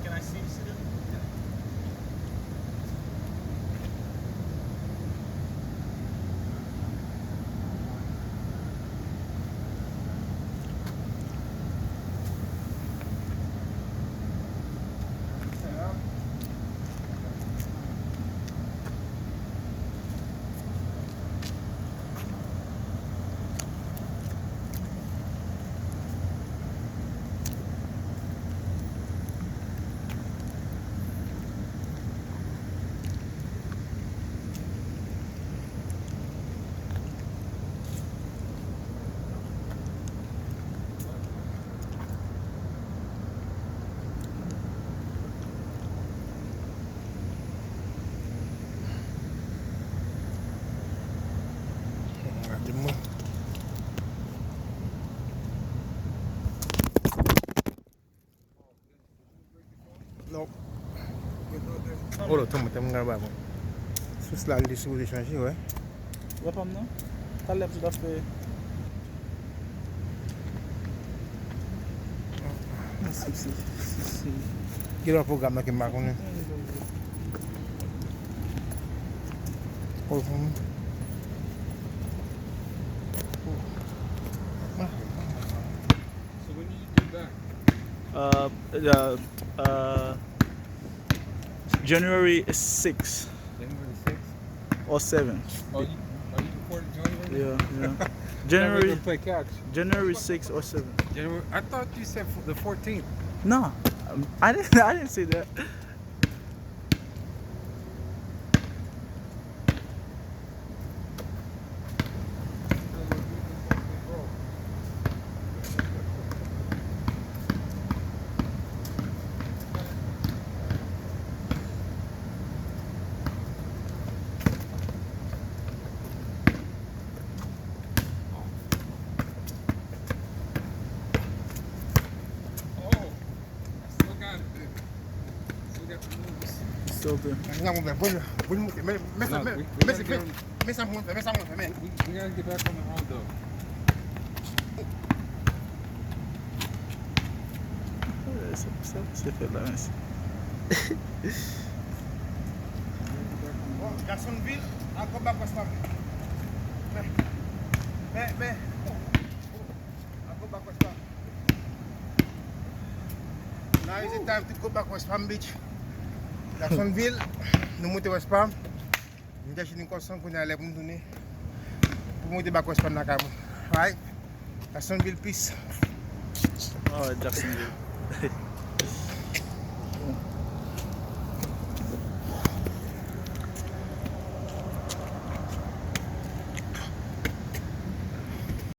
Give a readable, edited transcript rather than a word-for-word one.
Can I see you sit in? Non. Oh là, tamo nga ba mo. Sus la li sou de change, ouais. Wap am nan? Talep sou da fe. Si. Kilo program la ki ma konen. Oh, So when do you get back? January 6 January 6th? or 7. Oh, you recording January? Yeah. January. Gonna play catch. January 6 or 7. January. I thought you said the 14th. No, I didn't say that. Still there. nga mo be bon. Bon mo me No, sa we me gotta sa get- me sa mo me. We gotta get back on the road though. C'est fait là, merci. Jacksonville, I'll go back West Palm. Me. I'll go back West Palm. Now is the time to go back West Palm Beach. Jacksonville, nous montons West Palm. Nous avons une conscience pour nous aller pour nous donner. Pour monter back West Palm, right? Jacksonville, peace. Oh, Jacksonville.